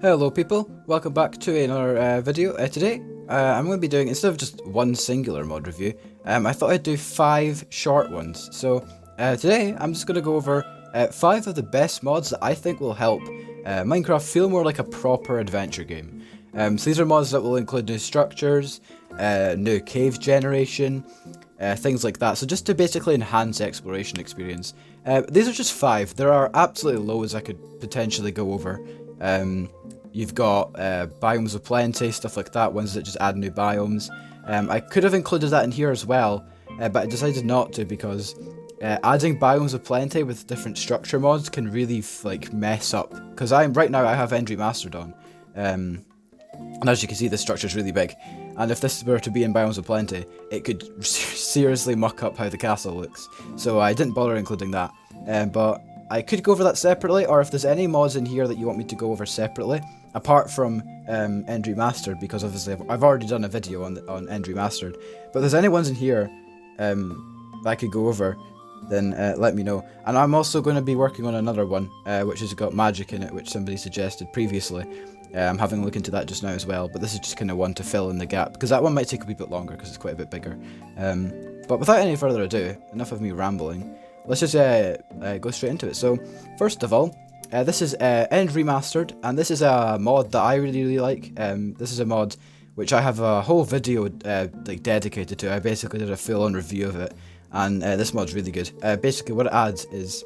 Hello people, welcome back to another video. Today I'm going to be doing, instead of just one singular mod review, I thought I'd do 5 short ones. So today I'm just going to go over 5 of the best mods that I think will help Minecraft feel more like a proper adventure game. So these are mods that will include new structures, new cave generation, things like that. So just to basically enhance the exploration experience. These are just 5, there are absolutely loads I could potentially go over. You've got biomes of plenty, stuff like that, ones that just add new biomes. I could have included that in here as well, but I decided not to because adding biomes of plenty with different structure mods can really mess up. Because right now I have Remastered on, and as you can see, this structure is really big. And if this were to be in biomes of plenty, it could seriously muck up how the castle looks. So I didn't bother including that, but I could go over that separately, or if there's any mods in here that you want me to go over separately, apart from End Remastered, because obviously I've already done a video on End Remastered, but if there's any ones in here that I could go over, then let me know. And I'm also going to be working on another one, which has got magic in it, which somebody suggested previously. I'm having a look into that just now as well, but this is just kind of one to fill in the gap, because that one might take a wee bit longer, because it's quite a bit bigger. But without any further ado, enough of me rambling. Let's just go straight into it. So, first of all, this is End Remastered, and this is a mod that I really like. This is a mod which I have a whole video dedicated to. I basically did a full-on review of it, and this mod's really good. Basically, what it adds is,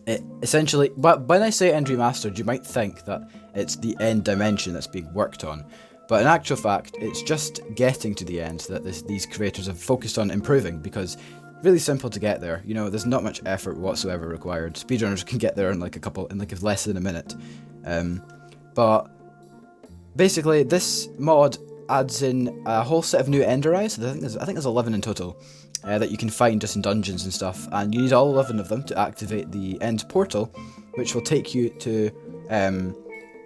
but when I say End Remastered, you might think that it's the end dimension that's being worked on. But in actual fact, it's just getting to the end that these creators have focused on improving, because really simple to get there. You know, there's not much effort whatsoever required. Speedrunners can get there in less than a minute. But basically, this mod adds in a whole set of new Ender eyes. I think there's 11 in total that you can find just in dungeons and stuff. And you need all 11 of them to activate the end portal, which will take you to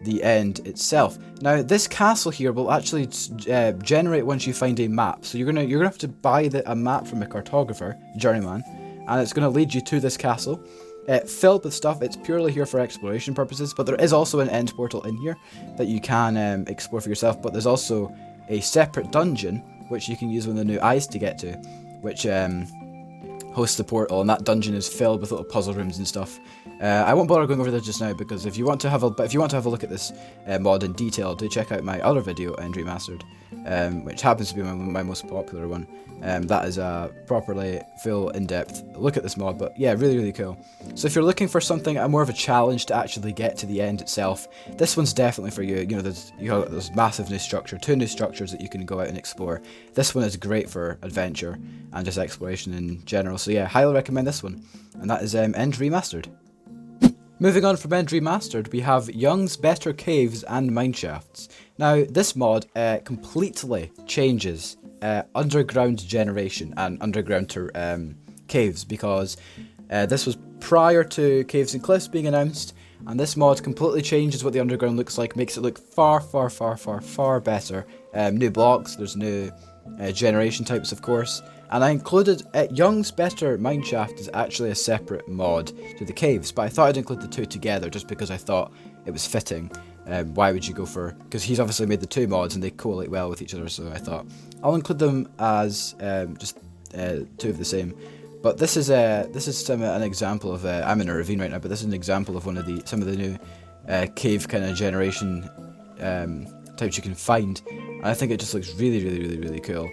the end itself. Now, this castle here will actually generate once you find a map. So you're gonna have to buy a map from a cartographer, journeyman, and it's gonna lead you to this castle. Filled with stuff. It's purely here for exploration purposes, but there is also an end portal in here that you can explore for yourself. But there's also a separate dungeon which you can use one of the new eyes to get to, which hosts the portal, and that dungeon is filled with little puzzle rooms and stuff. I won't bother going over that just now, because if you want to have a look at this mod in detail, do check out my other video, End Remastered, which happens to be my most popular one. That is a properly full in-depth look at this mod, but yeah, really, really cool. So if you're looking for something more of a challenge to actually get to the end itself, this one's definitely for you. You know, there's massive new structure, 2 new structures that you can go out and explore. This one is great for adventure and just exploration in general. So yeah, highly recommend this one, and that is End Remastered. Moving on from End Remastered, we have Young's Better Caves and Mineshafts. Now, this mod completely changes underground generation and underground caves, because this was prior to Caves and Cliffs being announced, and this mod completely changes what the underground looks like, makes it look far, far, far, far, far better. New blocks, there's new generation types, of course. And I included Young's Better Mineshaft is actually a separate mod to the caves, but I thought I'd include the 2 together just because I thought it was fitting. Why would you go for... because he's obviously made the 2 mods and they correlate well with each other, so I thought I'll include them as just 2 of the same. But this is an example of... I'm in a ravine right now, but this is an example of some of the new cave kind of generation types you can find. And I think it just looks really, really, really, really cool.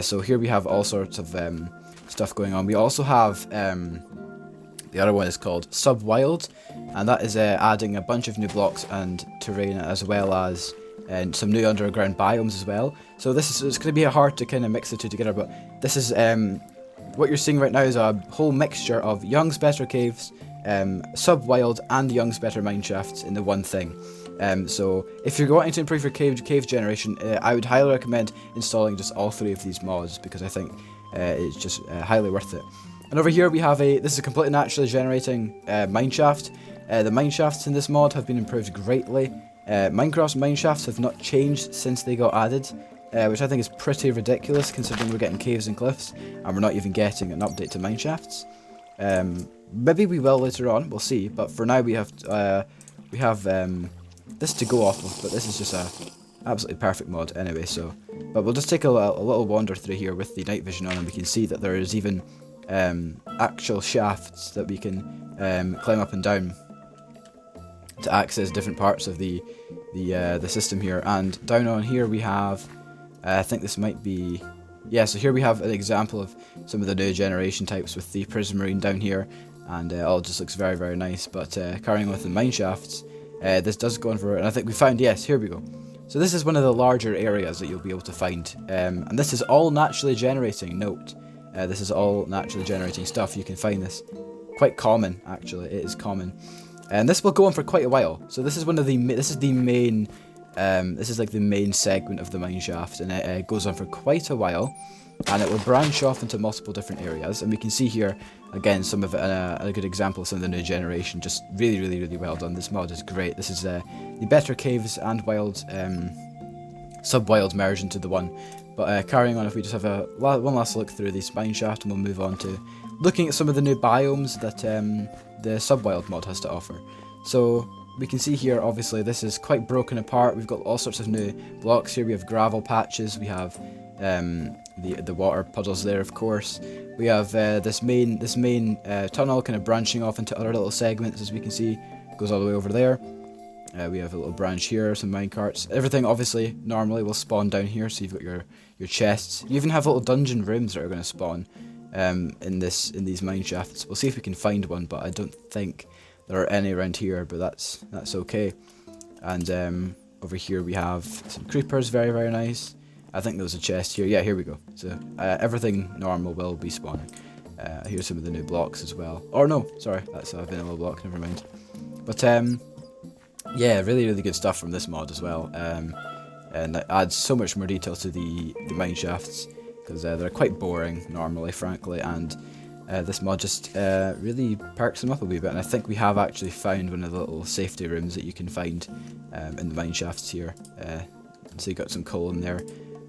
So here we have all sorts of stuff going on. We also have the other one is called SubWild, and that is adding a bunch of new blocks and terrain, as well as some new underground biomes as well. So it's going to be hard to kind of mix the 2 together, but this is what you're seeing right now is a whole mixture of Young's Better Caves, SubWild, and Young's Better Mineshafts in the one thing. So if you're wanting to improve your cave generation, I would highly recommend installing just all 3 of these mods, because I think it's just highly worth it. And over here we have this is a completely naturally generating mineshaft. The mineshafts in this mod have been improved greatly. Minecraft's mineshafts have not changed since they got added, which I think is pretty ridiculous considering we're getting caves and cliffs and we're not even getting an update to mineshafts. Maybe we will later on, we'll see, but for now we have this to go off of, but this is just a absolutely perfect mod anyway. So, but we'll just take a little wander through here with the night vision on, and we can see that there is even actual shafts that we can climb up and down to access different parts of the system here. And down on here we have, I think this might be, yeah, so here we have an example of some of the new generation types with the prismarine down here, and all just looks very, very nice. But carrying on with the Mineshafts, this does go on for, and I think we found, yes, here we go. So this is one of the larger areas that you'll be able to find, and this is all naturally generating, note. This is all naturally generating stuff. You can find this quite common, actually, it is common. And this will go on for quite a while. So this is one of the, this is the main, this is like the main segment of the mineshaft, and it goes on for quite a while. And it will branch off into multiple different areas, and we can see here, again, some of it, a good example of some of the new generation. Just really, really, really well done. This mod is great. This is the better caves and wild, SubWild merged into the one. But carrying on, if we just have one last look through this mineshaft, and we'll move on to looking at some of the new biomes that the SubWild mod has to offer. So we can see here, obviously, this is quite broken apart. We've got all sorts of new blocks here. We have gravel patches. We have the water puddles there, of course. We have this main tunnel kind of branching off into other little segments, as we can see. It goes all the way over there. We have a little branch here, some minecarts. Everything, obviously, normally will spawn down here, so you've got your chests. You even have little dungeon rooms that are going to spawn in these mineshafts. We'll see if we can find one, but I don't think there are any around here, but that's okay. And over here we have some creepers, very, very nice. I think there was a chest here. Yeah, here we go. So everything normal will be spawning. Here's some of the new blocks as well. Or no, sorry, that's a vanilla block, never mind. But yeah, really, really good stuff from this mod as well. And it adds so much more detail to the mineshafts, because they're quite boring normally, frankly, and this mod just really perks them up a wee bit. And I think we have actually found one of the little safety rooms that you can find in the mineshafts here. So you got some coal in there,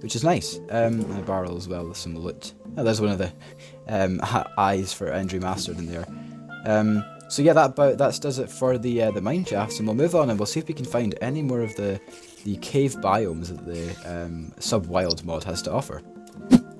which is nice, and a barrel as well with some loot. Oh, there's one of the eyes for Remastered in there. So yeah, that does it for the mineshafts, and we'll move on and we'll see if we can find any more of the cave biomes that the SubWild mod has to offer.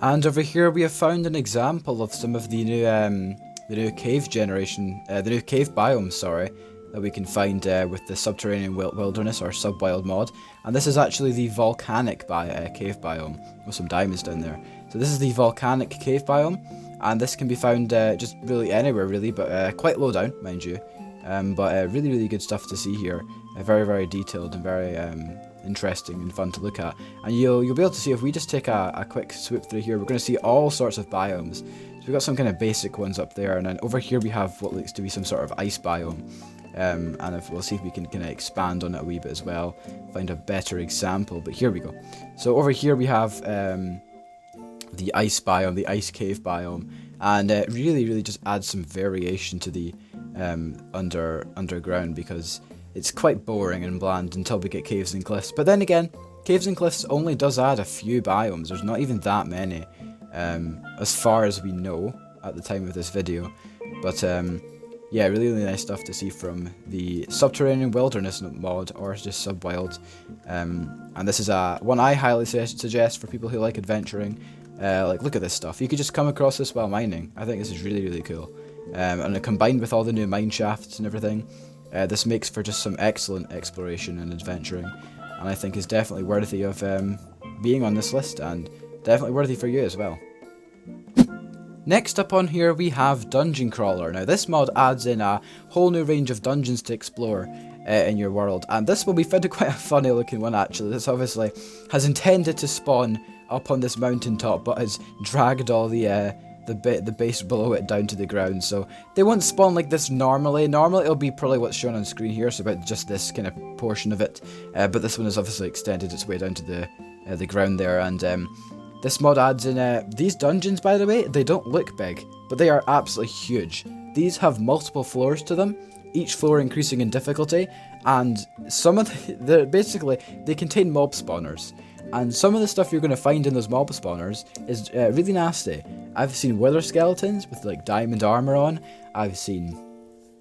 And over here we have found an example of some of the new cave generation, the new cave biomes, sorry, that we can find with the subterranean wilderness or SubWild mod. And this is actually the volcanic cave biome with some diamonds down there. So this is the volcanic cave biome, and this can be found just really anywhere, really, but quite low down, mind you. But really, really good stuff to see here. Very, very detailed and very interesting and fun to look at. And you'll be able to see, if we just take a quick swoop through here, we're going to see all sorts of biomes. So we've got some kind of basic ones up there, and then over here we have what looks to be some sort of ice biome. And we'll see if we can kind of expand on it a wee bit as well, find a better example. But here we go. So over here we have the ice biome, the ice cave biome, and it really, really just adds some variation to the underground, because it's quite boring and bland until we get caves and cliffs. But then again, caves and cliffs only does add a few biomes. There's not even that many, as far as we know at the time of this video. But yeah, really, really nice stuff to see from the subterranean wilderness mod, or just SubWild. And this is one I highly suggest for people who like adventuring. Like, look at this stuff. You could just come across this while mining. I think this is really, really cool. And combined with all the new mineshafts and everything, this makes for just some excellent exploration and adventuring. And I think is definitely worthy of being on this list, and definitely worthy for you as well. Next up on here we have Dungeon Crawler. Now this mod adds in a whole new range of dungeons to explore in your world, and this will be found quite a funny looking one actually. This obviously has intended to spawn up on this mountaintop, but has dragged all the base below it down to the ground, so they won't spawn like this normally. Normally it'll be probably what's shown on screen here, so about just this kind of portion of it, but this one has obviously extended its way down to the ground there. And this mod adds in these dungeons, by the way. They don't look big, but they are absolutely huge. These have multiple floors to them, each floor increasing in difficulty, and some of basically they contain mob spawners. And some of the stuff you're going to find in those mob spawners is really nasty. I've seen wither skeletons with like diamond armor on. I've seen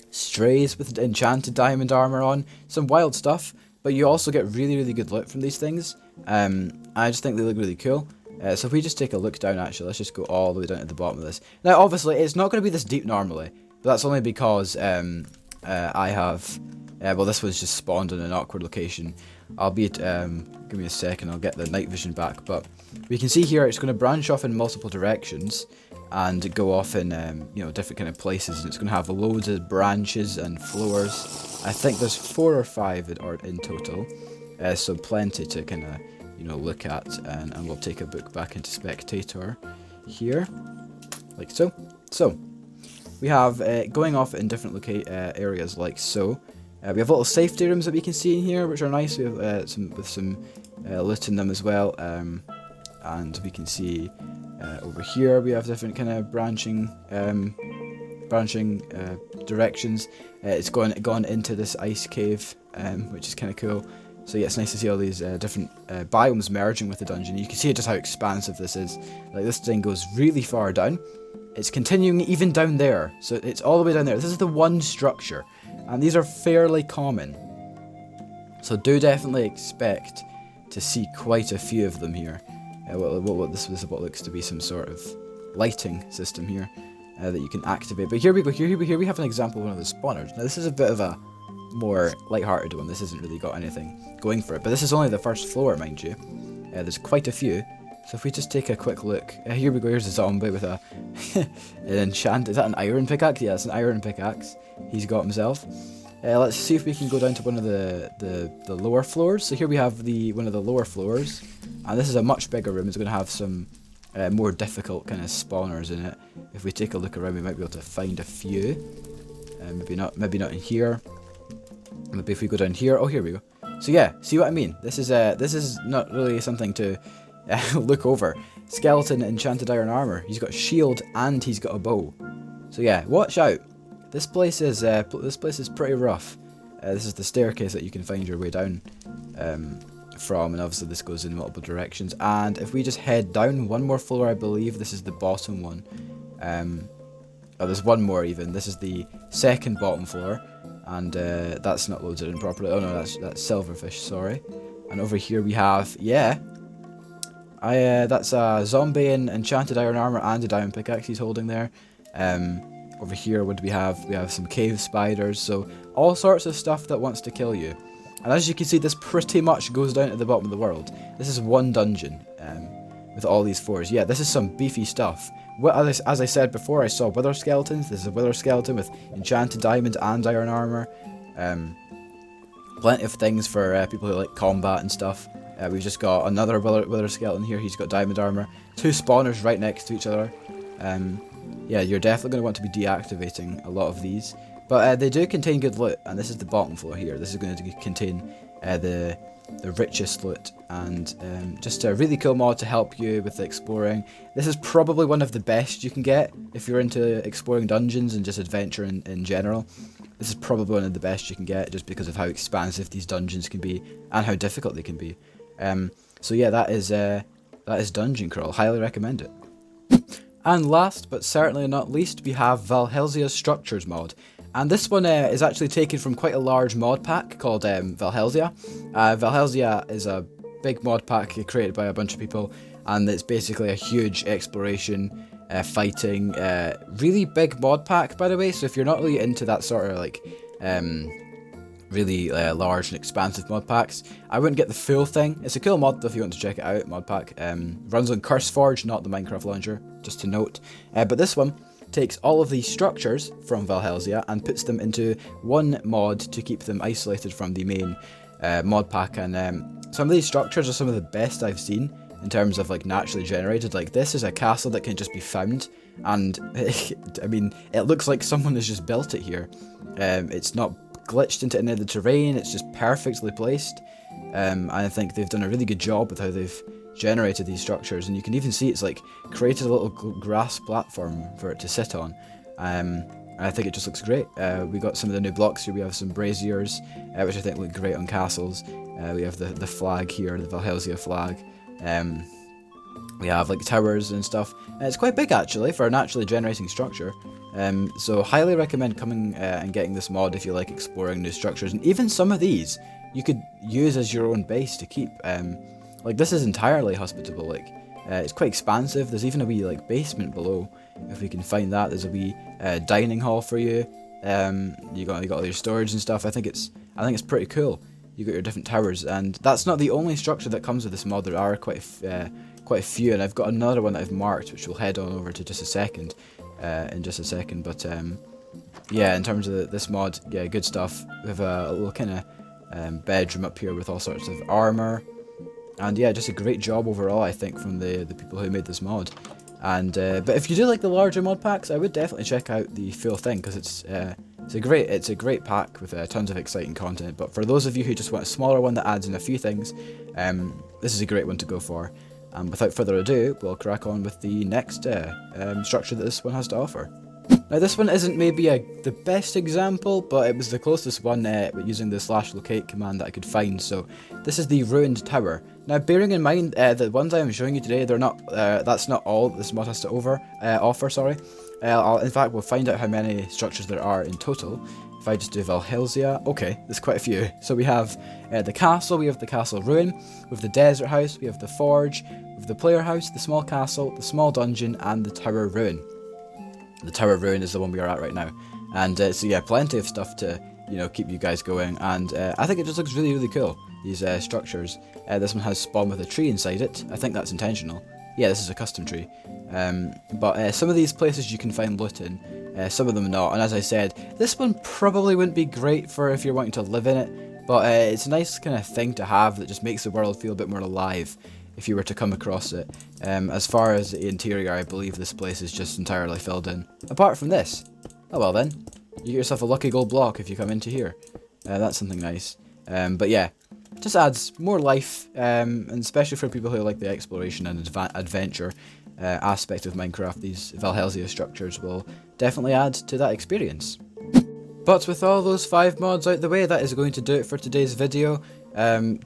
strays with enchanted diamond armor on. Some wild stuff. but you also get really, really good loot from these things. I just think they look really cool. So if we just take a look down, actually, let's just go all the way down to the bottom of this. Now, obviously, it's not going to be this deep normally, but that's only because I have... well, this was just spawned in an awkward location. Albeit, give me a second, I'll get the night vision back. But we can see here it's going to branch off in multiple directions and go off in, you know, different kind of places. And it's going to have loads of branches and floors. I think there's 4 or 5 in total. So plenty to kind of, you know, look at. And we'll take a book back into Spectator here, like so. So we have going off in different areas like so. We have little safety rooms that we can see in here, which are nice. We have some loot in them as well, and we can see over here we have different kind of branching directions. It's gone into this ice cave, which is kind of cool. So yeah, it's nice to see all these different biomes merging with the dungeon. You can see just how expansive this is. Like, this thing goes really far down. It's continuing even down there, so it's all the way down there. This is the one structure. And these are fairly common, so do definitely expect to see quite a few of them here. This is what looks to be some sort of lighting system here that you can activate. But here we go. Here we have an example of one of the spawners. Now this is a bit of a more light-hearted one. This hasn't really got anything going for it, but this is only the first floor, mind you. There's quite a few. So if we just take a quick look, here we go. Here's a zombie with an enchant. Is that an iron pickaxe? Yeah, it's an iron pickaxe he's got himself. Let's see if we can go down to one of the lower floors. So here we have one of the lower floors, and this is a much bigger room. It's going to have some more difficult kind of spawners in it. If we take a look around, we might be able to find a few. Maybe not in here. Maybe if we go down here. Oh, here we go. So yeah, see what I mean? This is not really something to look over. Skeleton, enchanted iron armor. He's got a shield and he's got a bow. So yeah, watch out. This place is pretty rough. This is the staircase that you can find your way down from, and obviously this goes in multiple directions. And if we just head down one more floor, I believe this is the bottom one. Oh, there's one more even. This is the second bottom floor, and that's not loaded in properly. Oh no, that's silverfish. Sorry. And over here we have, yeah, that's a zombie in enchanted iron armor and a diamond pickaxe he's holding there. Over here, what do we have? We have some cave spiders, so all sorts of stuff that wants to kill you. And as you can see, this pretty much goes down to the bottom of the world. This is one dungeon with all these floors. Yeah, this is some beefy stuff. As I said before, I saw wither skeletons. This is a wither skeleton with enchanted diamond and iron armor. Plenty of things for people who like combat and stuff. We've just got another wither skeleton here. He's got diamond armor. 2 spawners right next to each other. Yeah, you're definitely going to want to be deactivating a lot of these. But they do contain good loot, and this is the bottom floor here. This is going to contain the richest loot, and just a really cool mod to help you with the exploring. This is probably one of the best you can get if you're into exploring dungeons and just adventure in general. This is probably one of the best you can get just because of how expansive these dungeons can be and how difficult they can be. So yeah, that is Dungeon Crawl. Highly recommend it. And last but certainly not least, we have Valhelsia Structures mod. And this one is actually taken from quite a large mod pack called Valhelsia. Valhelsia is a big mod pack created by a bunch of people, and it's basically a huge exploration, fighting, really big mod pack, by the way. So if you're not really into that sort of like really large and expansive mod packs, I wouldn't get the full thing. It's a cool mod if you want to check it out. Mod pack runs on CurseForge, not the Minecraft launcher, just to note. But this one takes all of these structures from Valhelsia and puts them into one mod to keep them isolated from the main mod pack. And some of these structures are some of the best I've seen in terms of like naturally generated. Like, this is a castle that can just be found, and I mean, it looks like someone has just built it here. It's not glitched into any of the terrain, it's just perfectly placed. And I think they've done a really good job with how they've generated these structures, and you can even see it's like created a little grass platform for it to sit on. I think it just looks great. We got some of the new blocks here. We have some braziers, which I think look great on castles. We have the flag here, the Valhelsia flag. We have like towers and stuff. It's quite big actually for a naturally generating structure. So highly recommend coming and getting this mod if you like exploring new structures. And even some of these you could use as your own base to keep. Like, this is entirely hospitable. Like, it's quite expansive. There's even a wee like basement below, if we can find that. There's a wee dining hall for you. You got all your storage and stuff. I think it's pretty cool. You got your different towers, and that's not the only structure that comes with this mod. There are quite a few, and I've got another one that I've marked, which we'll head on over to just a second, in just a second. But yeah, in terms of this mod, yeah, good stuff. We have a little kind of bedroom up here with all sorts of armor, and yeah, just a great job overall, I think, from the people who made this mod. And but if you do like the larger mod packs, I would definitely check out the full thing, because it's a great pack with tons of exciting content. But for those of you who just want a smaller one that adds in a few things, this is a great one to go for. And without further ado, we'll crack on with the next structure that this one has to offer. Now, this one isn't maybe the best example, but it was the closest one using the /locate command that I could find. So this is the ruined tower. Now, bearing in mind the ones I am showing you today, they're not. That's not all this mod has to offer. Sorry. In fact, we'll find out how many structures there are in total. If I just do Valhelsia, okay, there's quite a few. So we have the castle, we have the castle ruin, we have the desert house, we have the forge, we have the player house, the small castle, the small dungeon, and the tower ruin. The tower ruin is the one we are at right now. And so yeah, plenty of stuff to keep you guys going. And I think it just looks really, really cool, these structures. This one has spawn with a tree inside it. I think that's intentional. Yeah, this is a custom tree. But some of these places you can find loot in, some of them not. And as I said, this one probably wouldn't be great for if you're wanting to live in it, but it's a nice kind of thing to have that just makes the world feel a bit more alive if you were to come across it. As far as the interior, I believe this place is just entirely filled in. Apart from this, oh well then, you get yourself a lucky gold block if you come into here. That's something nice. But yeah, just adds more life, and especially for people who like the exploration and adventure aspect of Minecraft, these Valhelsia structures will definitely add to that experience. But with all those 5 mods out the way, that is going to do it for today's video.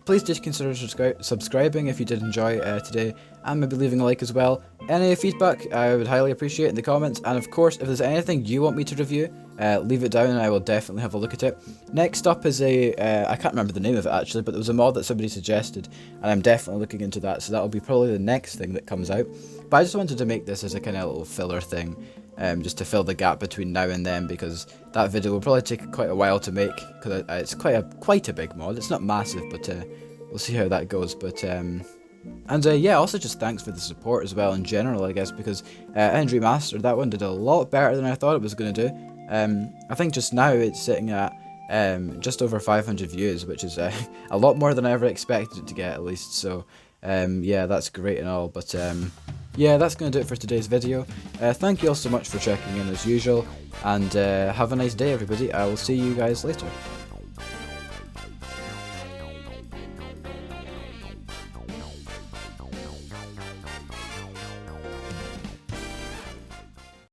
Please just consider subscribing if you did enjoy today, and maybe leaving a like as well. Any feedback I would highly appreciate in the comments, and of course if there's anything you want me to review, leave it down and I will definitely have a look at it. Next up is I can't remember the name of it actually, but there was a mod that somebody suggested, and I'm definitely looking into that, so that'll be probably the next thing that comes out. But I just wanted to make this as a kind of little filler thing, just to fill the gap between now and then, because that video will probably take quite a while to make, because it's quite a big mod. It's not massive, but we'll see how that goes. But yeah, also just thanks for the support as well in general, I guess, because Remastered, that one did a lot better than I thought it was going to do. I think just now it's sitting at just over 500 views, which is a lot more than I ever expected it to get, at least. So yeah, that's great and all, but yeah, that's going to do it for today's video. Thank you all so much for checking in as usual, and have a nice day everybody. I will see you guys later.